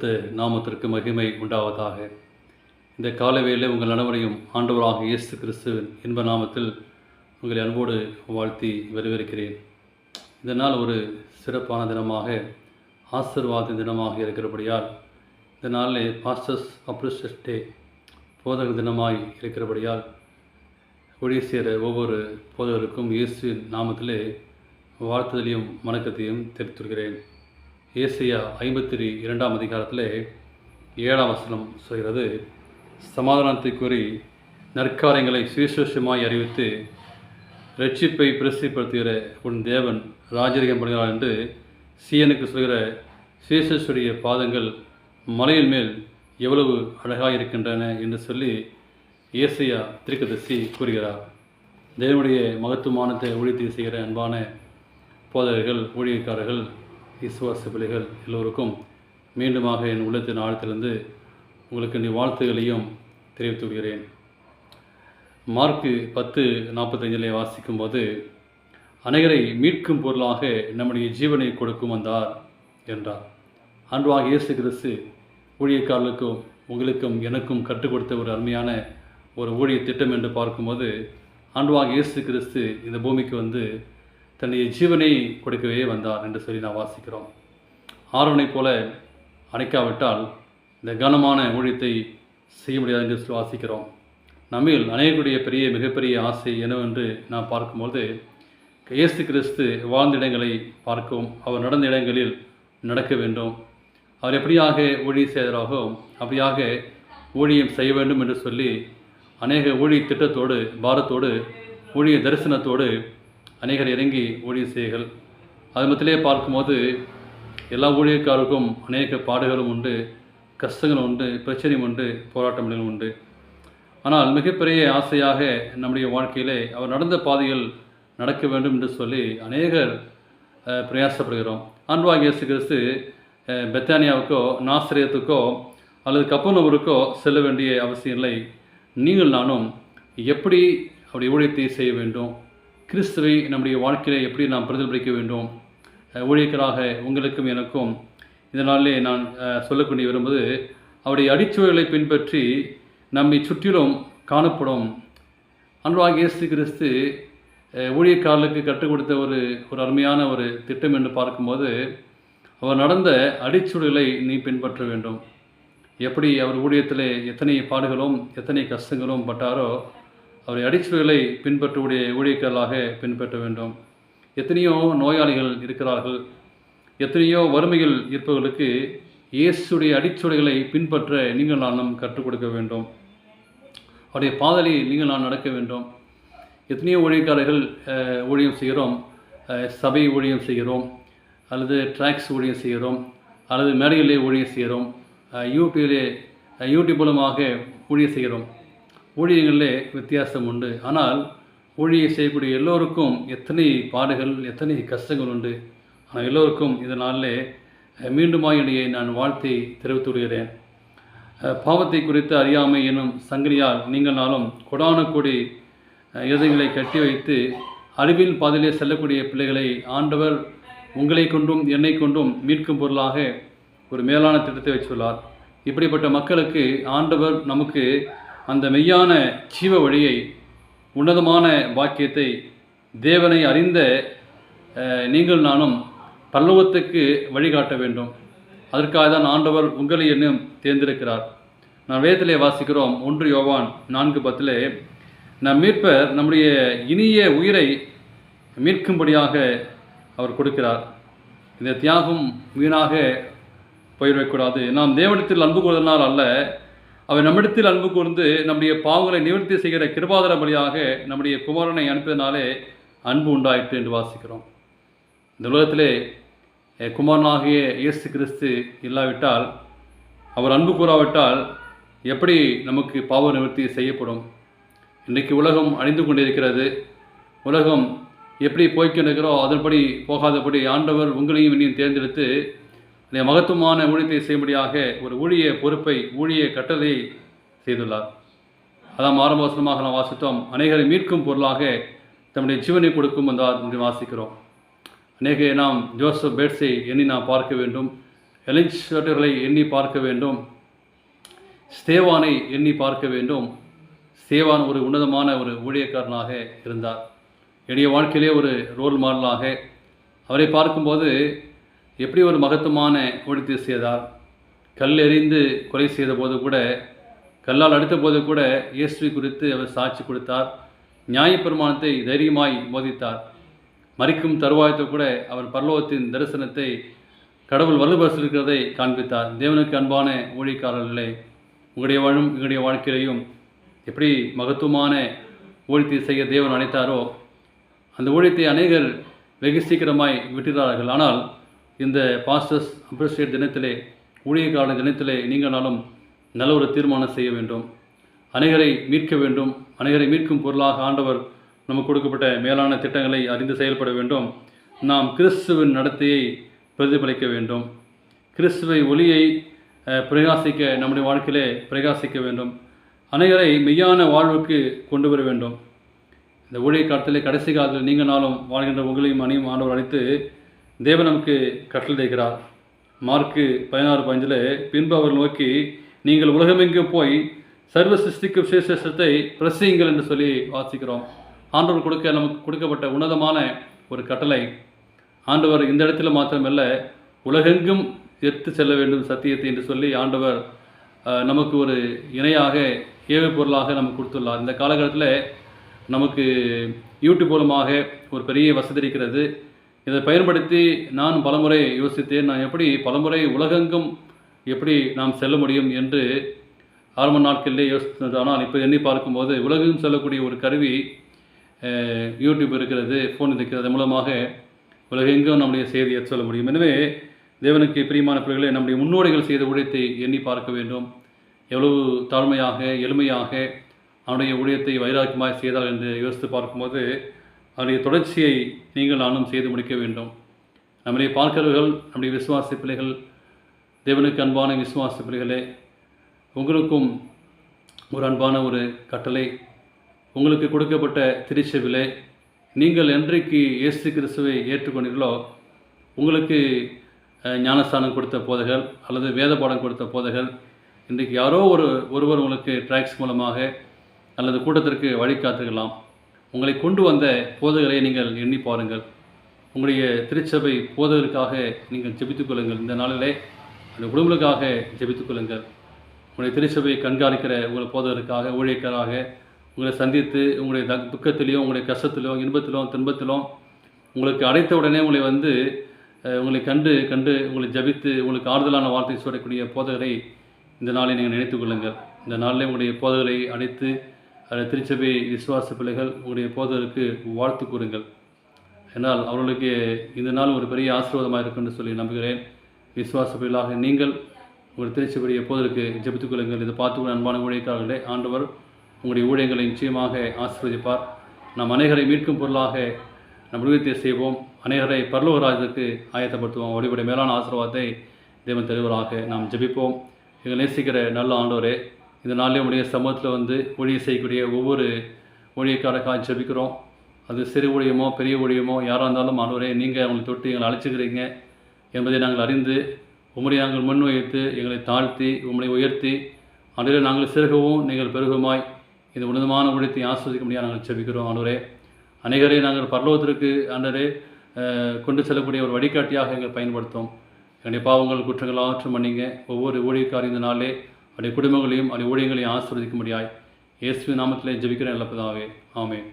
பரிசுத்த நாமத்திற்கு மகிமை உண்டாவதாக. இந்த காலவேளையில் உங்கள் அனைவரையும் ஆண்டவராக இயேசு கிறிஸ்துவின் இன்ப நாமத்தில் உங்களை அன்போடு வாழ்த்தி வரவேற்கிறேன். இந்த நாள் ஒரு சிறப்பான தினமாக, ஆசீர்வாத தினமாக இருக்கிறபடியால், இந்த நாளில் பாஸ்டர்ஸ் அப்ரிஷியேஷன் டே, போதகர் தினமாய் இருக்கிறபடியால், ஒளி சேர ஒவ்வொரு போதகருக்கும் இயேசுவின் நாமத்திலே வாழ்த்துதலையும் வணக்கத்தையும் தெரிவித்துகிறேன். ஏசாயா 52 அதிகாரத்தில் 7 வசனம் சொல்கிறது, சமாதானத்தை கூறி நற்காரியங்களை சுவிசேஷமாய் அறிவித்து ரட்சிப்பை பிரசிப்படுத்துகிற உன் தேவன் ராஜரிகம் பண்ணுகிறார் என்று சீயனுக்கு சொல்கிற சுவிசேஷுடைய பாதங்கள் மலையின் மேல் எவ்வளவு அழகாக இருக்கின்றன என்று சொல்லி ஏசாயா தீர்க்கதரிசி கூறுகிறார். தேவனுடைய மகத்துவமானத்தை ஊழியத்தை செய்கிற அன்பான போதகர்கள், ஊழியக்காரர்கள், விசுவாச பிள்ளைகள் எல்லோருக்கும் மீண்டுமாக என் உள்ளத்தின் ஆழத்திலிருந்து உங்களுக்கு நீ வாழ்த்துகளையும் தெரிவித்து விடுகிறேன். மார்க்கு 10:45 வாசிக்கும்போது, அனைவரை மீட்கும் பொருளாக நம்முடைய ஜீவனை கொடுக்கும் வந்தார் என்றார். அன்பாக இயேசு கிறிஸ்து ஊழியக்காரர்களுக்கும் உங்களுக்கும் எனக்கும் கற்றுக் கொடுத்த ஒரு அருமையான ஒரு ஊழிய திட்டம் என்று பார்க்கும்போது, அன்பாக இயேசு கிறிஸ்து இந்த பூமிக்கு வந்து தன்னுடைய ஜீவனை கொடுக்கவே வந்தார் என்று சொல்லி நான் வாசிக்கிறோம். ஆரோனை போல அணைக்காவிட்டால் இந்த கனமான ஊழியத்தை செய்ய முடியாது என்று சொல்லி வாசிக்கிறோம். நம்மில் அநேகருடைய மிகப்பெரிய ஆசை என்னவென்று நான் பார்க்கும்போது, இயேசு கிறிஸ்து வாழ்ந்த இடங்களை பார்க்கவும், அவர் நடந்த இடங்களில் நடக்க வேண்டும், அவர் எப்படியாக ஊழியம் செய்தவராகவும் அப்படியாக ஊழியம் செய்ய வேண்டும் என்று சொல்லி அநேக ஊழிய திட்டத்தோடு, பாரத்தோடு, ஊழிய தரிசனத்தோடு அநேகர் இறங்கி ஊழிய செய்கள். அது மத்தியிலே பார்க்கும்போது எல்லா ஊழியக்காருக்கும் அநேக பாடுகளும் உண்டு, கஷ்டங்களும் உண்டு, பிரச்சனையும் உண்டு, போராட்டங்களும் உண்டு. ஆனால் மிகப்பெரிய ஆசையாக நம்முடைய வாழ்க்கையிலே அவர் நடந்த பாதையில் நடக்க வேண்டும் என்று சொல்லி அநேகர் பிரயாசப்படுகிறோம். அன்பாகிய இயேசு கிறிஸ்து பெத்தானியாவுக்கோ நாசரேத்துக்கோ அல்லது கப்பர்நகூமுக்கோ செல்ல வேண்டிய அவசியம் இல்லை. நீங்கள் நானும் எப்படி அவருடைய ஊழியத்தை செய்ய வேண்டும், கிறிஸ்துவை நம்முடைய வாழ்க்கையில் எப்படி நாம் பிரதிபலிக்க வேண்டும், ஊழியர்களாக உங்களுக்கும் எனக்கும் இந்த நாளிலே நான் சொல்லக்கூடிய விரும்புவது, அவருடைய அடிச்சுவடுகளை பின்பற்றி நம்மை சுற்றிலும் காணப்படும் அன்பாகிய இயேசு கிறிஸ்து ஊழியக்காரர்களுக்கு கற்றுக் கொடுத்த ஒரு அருமையான ஒரு திட்டம் என்று பார்க்கும்போது, அவர் நடந்த அடிச்சுவடுகளை நீ பின்பற்ற வேண்டும். எப்படி அவர் ஊழியத்தில் எத்தனை பாடுகளும் எத்தனை கஷ்டங்களும் பட்டாரோ, அவருடைய அடிச்சுவடுகளை பின்பற்றக்கூடிய ஊழியர்களாக பின்பற்ற வேண்டும். எத்தனையோ நோயாளிகள் இருக்கிறார்கள், எத்தனையோ வறுமைகள் இருப்பவர்களுக்கு இயேசுடைய அடிச்சுவடுகளை பின்பற்ற நீங்கள் நானும் கற்றுக் கொடுக்க வேண்டும். அவருடைய பாதையில் நீங்கள் நான் நடக்க வேண்டும். எத்தனையோ ஊழியக்காரர்கள் ஊழியம் செய்கிறோம், சபை ஊழியம் செய்கிறோம், அல்லது ட்ராக்ஸ் ஊழியம் செய்கிறோம், அல்லது மேடைகளிலே ஊழியம் செய்கிறோம், யூடியூப் மூலமாக ஊழியம் செய்கிறோம். ஊழியங்களிலே வித்தியாசம் உண்டு. ஆனால் ஊழியம் செய்யக்கூடிய எல்லோருக்கும் எத்தனை பாடுகள், எத்தனை கஷ்டங்கள் உண்டு. ஆனால் எல்லோருக்கும் இதனாலே மீண்டுமாயிடையே நான் வாழ்த்தை தெரிவித்து விடுகிறேன். பாவத்தை குறித்து அறியாமை எனும் சங்கிலியால் நீங்கள் நாளும் கொடான கோடி இதயங்களை கட்டி வைத்து அழிவின் பாதையிலே செல்லக்கூடிய பிள்ளைகளை ஆண்டவர் உங்களை கொண்டும் என்னை கொண்டும் மீட்கும் பொருளாக ஒரு மேலான திட்டத்தை வச்சுள்ளார். இப்படிப்பட்ட மக்களுக்கு ஆண்டவர் நமக்கு அந்த மெய்யான ஜீவ வழியை, உன்னதமான பாக்கியத்தை, தேவனை அறிந்த நீங்கள் நானும் பரலோகத்துக்கு வழிகாட்ட வேண்டும். அதற்காக தான் ஆண்டவர் உங்களை என்னும் தேர்ந்தெடுக்கிறார். நான் வேதத்திலே வாசிக்கிறோம், 1 யோவான் 4:10, நம் மீட்பர் நம்முடைய இனிய உயிரை மீட்கும்படியாக அவர் கொடுக்கிறார். இந்த தியாகம் வீணாக போயிடக்கூடாது. நாம் தேவனிடத்தில் அன்பு கூர்ந்தனால் அல்ல, அவர் நம்மிடத்தில் அன்பு கூர்ந்து நம்முடைய பாவங்களை நிவர்த்தி செய்கிற கிருபாதார பலியாக நம்முடைய குமாரனை அனுப்பியதனாலே அன்பு உண்டாயிற்று என்று வாசிக்கிறோம். இந்த உலகத்திலே குமாரனாகிய இயேசு கிறிஸ்து இல்லாவிட்டால், அவர் அன்பு கூறாவிட்டால் எப்படி நமக்கு பாவ நிவர்த்தி செய்யப்படும்? இன்றைக்கு உலகம் அழிந்து கொண்டிருக்கிறது. உலகம் எப்படி போய்க்கொண்டிருக்கிறோ அதன்படி போகாதபடி ஆண்டவர் உங்களையும் என்னையும் தேர்ந்தெடுத்து மகத்துவமான ஊழியத்தை செய்யும்படியாக ஒரு ஊழிய பொறுப்பை, ஊழிய கட்டளையை செய்துள்ளார். அதான் ஆரம்ப வசனமாக நாம் வாசித்தோம், அநேகரை மீட்கும் பொருளாக தம்முடைய ஜீவனை கொடுக்கும் வந்தார் என்று வாசிக்கிறோம். அநேக நாம் ஜோசப் பேட்ஸை எண்ணி நாம் பார்க்க வேண்டும். எலிசபெத்தர்களை எண்ணி பார்க்க வேண்டும். ஸ்தேவானை எண்ணி பார்க்க வேண்டும். ஸ்தேவான் ஒரு உன்னதமான ஒரு ஊழியக்காரனாக இருந்தார். என்னுடைய வாழ்க்கையிலே ஒரு ரோல் மாடலாக அவரை பார்க்கும்போது எப்படி ஒரு மகத்துவமான ஊழியத்தை செய்தார். கல் எறிந்து கொலை செய்த போது கூட, கல்லால் அடித்த போது கூட இயேசுவை குறித்து அவர் சாட்சி கொடுத்தார். நியாயப்பிரமாணத்தை தைரியமாய் போதித்தார். மரிக்கும் தருவாயத்தை கூட அவர் பரலோகத்தின் தரிசனத்தை கடவுள் வலுப்படுத்திருக்கிறதை காண்பித்தார். தேவனுக்கு அன்பான ஊழியக்காரர்களே, எங்களுடைய வாழ்க்கையிலையும் எப்படி மகத்துவமான ஊழியத்தை செய்ய தேவன் அழைத்தாரோ அந்த ஊழியத்தை அநேகர் வெகு சீக்கிரமாய் விட்டுகிறார்கள். ஆனால் இந்த பாஸ்டர்ஸ் அப்ரிஷியேட் தினத்திலே, ஊழியக்காரர் தினத்திலே நீங்கள் நாளும் நல்ல ஒரு தீர்மானம் செய்ய வேண்டும். அநேகரை மீட்க வேண்டும். அநேகரை மீட்கும் பொருளாக ஆண்டவர் நமக்கு கொடுக்கப்பட்ட மேலான திட்டங்களை அறிந்து செயல்பட வேண்டும். நாம் கிறிஸ்துவின் நடத்தையை பிரதிபலிக்க வேண்டும். கிறிஸ்துவை ஒளியை பிரகாசிக்க நம்முடைய வாழ்க்கையிலே பிரகாசிக்க வேண்டும். அநேகரை மெய்யான வாழ்வுக்கு கொண்டு வர வேண்டும். இந்த ஊழிய காலத்திலே கடைசி காலத்தில் நீங்கள் நாளும் வாழ்கின்ற உங்களையும் அணியும் ஆண்டவர் அழைத்து தேவன் நமக்கு கட்டளையிடுகிறார். மார்க்கு 16:5 பின்பு அவர் நோக்கி, நீங்கள் உலகமெங்கும் போய் சர்வ சிருஷ்டிக்கும் விசேஷத்தை பிரசியுங்கள் என்று சொல்லி வாசிக்கிறோம். ஆண்டவர் நமக்கு கொடுக்கப்பட்ட உன்னதமான ஒரு கட்டளை. ஆண்டவர் இந்த இடத்துல மாத்திரமல்ல, உலகெங்கும் எடுத்து செல்ல வேண்டும் சத்தியத்தை என்று சொல்லி ஆண்டவர் நமக்கு ஒரு இணையாக ஏவு பொருளாக நமக்கு கொடுத்துள்ளார். இந்த காலகட்டத்தில் நமக்கு யூடியூப் மூலமாக ஒரு பெரிய வசதி இருக்கிறது. இதை பயன்படுத்தி நான் பலமுறை யோசித்தேன். நான் எப்படி பலமுறை உலகெங்கும் எப்படி நாம் செல்ல முடியும் என்று ஆரம்ப நாட்களிலே யோசித்தது. ஆனால் இப்போ எண்ணி பார்க்கும்போது உலகெங்கும் செல்லக்கூடிய ஒரு கருவி யூடியூப் இருக்கிறது, ஃபோன் இருக்கிறது. மூலமாக உலகெங்கும் நம்முடைய செய்தியை சொல்ல முடியும். எனவே தேவனுக்கு பிரியமான பிள்ளைகளை நம்முடைய முன்னோடிகள் செய்த ஊழியத்தை எண்ணி பார்க்க வேண்டும். எவ்வளவு தாழ்மையாக எளிமையாக அவனுடைய ஊழியத்தை வைராக்கியமாக செய்தார் என்று யோசித்து பார்க்கும்போது அவருடைய தொடர்ச்சியை நீங்கள் நானும் செய்து முடிக்க வேண்டும். நம்முடைய பார்க்கிறவர்கள், நம்முடைய விசுவாச பிள்ளைகள், தேவனுக்கு அன்பான விசுவாச பிள்ளைகளே, உங்களுக்கும் ஒரு அன்பான ஒரு கட்டளை. உங்களுக்கு கொடுக்கப்பட்ட திருச்செவிலே நீங்கள் என்றைக்கு இயேசு கிறிஸ்துவை ஏற்றுக்கொண்டீர்களோ, உங்களுக்கு ஞானஸ்தானம் கொடுத்த போதகர் அல்லது வேத பாடம் கொடுத்த போதகர், இன்றைக்கு யாரோ ஒருவர் உங்களுக்கு ட்ராக்ஸ் மூலமாக அல்லது கூட்டத்திற்கு வழிகாட்டுகலாம். உங்களை கொண்டு வந்த போதகரை நீங்கள் எண்ணி பாருங்கள். உங்களுடைய திருச்சபை போதகருக்காக நீங்கள் ஜெபித்துக் கொள்ளுங்கள். இந்த நாளிலே அந்த குடும்பங்களுக்காக ஜெபித்துக் கொள்ளுங்கள். உங்களுடைய திருச்சபையை கண்காணிக்கிற உங்கள் போதகருக்காக, ஊழியக்காராக உங்களை சந்தித்து உங்களுடைய துக்கத்திலையும் உங்களுடைய கஷ்டத்திலும் இன்பத்திலும் துன்பத்திலும் உங்களுக்கு அடைத்த உடனே உங்களை கண்டு உங்களை ஜபித்து உங்களுக்கு ஆறுதலான வார்த்தை சொல்லக்கூடிய போதகரை இந்த நாளை நீங்கள் நினைத்துக் கொள்ளுங்கள். இந்த நாளில் உங்களுடைய போதகரை அழைத்து திருச்சபை விசுவாச பிள்ளைகள் உங்களுடைய போதகருக்கு வாழ்த்து கூறுங்கள். என்னால் அவர்களுக்கு இந்த நாள் ஒரு பெரிய ஆசீர்வாதமாக இருக்கும் என்று சொல்லி நம்புகிறேன். விசுவாச பிள்ளைகளாக நீங்கள் உங்கள் திருச்சபையை போதகருக்கு ஜபித்துக் கொள்ளுங்கள். இதை பார்த்து அன்பான ஊழியக்காரர்களே, ஆண்டவர் உங்களுடைய ஊழியங்களை நிச்சயமாக ஆசீர்வதிப்பார். நாம் அநேகரை மீட்கும் பொருளாக நம் ஊழியத்தை செய்வோம். அநேகரை பரலோக ராஜ்யத்துக்கு ஆயத்தப்படுத்துவோம். அவருடைய மேலான ஆசீர்வாதத்தை தேவன் தருவராக. நாம் ஜெபிப்போம். எங்கள் நேசிக்கிற நல்ல ஆண்டவரே, இந்த நாளிலே உடைய சமூகத்தில் ஊழியம் செய்யக்கூடிய ஒவ்வொரு ஊழியக்காரக்காக ஜெபிக்கிறோம். அது சிறு ஊழியமோ பெரிய ஊழியமோ யாராக இருந்தாலும் ஆண்டவரே, நீங்கள் அவங்களை தொட்டு எங்களை அழைச்சிக்கிறீங்க என்பதை நாங்கள் அறிந்து உம்முடைய நாங்கள் முன் வைத்து எங்களை தாழ்த்தி உம்முடைய உயர்த்தி ஆண்டவரே நாங்கள் சிறுகவும் நீங்கள் பெருகுமாய் இந்த உன்னதமான ஊழியத்தை ஆஸ்வதிக்க முடியாது நாங்கள் ஜெபிக்கிறோம். ஆண்டவரே, அநேகரை நாங்கள் பரலோகத்திற்கு ஆண்டவரே கொண்டு செல்லக்கூடிய ஒரு வழிகாட்டியாக எங்கள் பயன்படுத்தும். என்னுடைய பாவங்கள் குற்றங்கள் ஆற்றும் பண்ணிங்க. ஒவ்வொரு ஊழியக்காரர் இந்த நாளே அவருடைய குடும்பங்களையும் அவருடைய ஊழியங்களையும் ஆசீர்வதிக்க முடியாய் இயேசுவின் நாமத்திலே ஜெபிக்கிறேன் நல்ல பிதாவே. ஆமென்.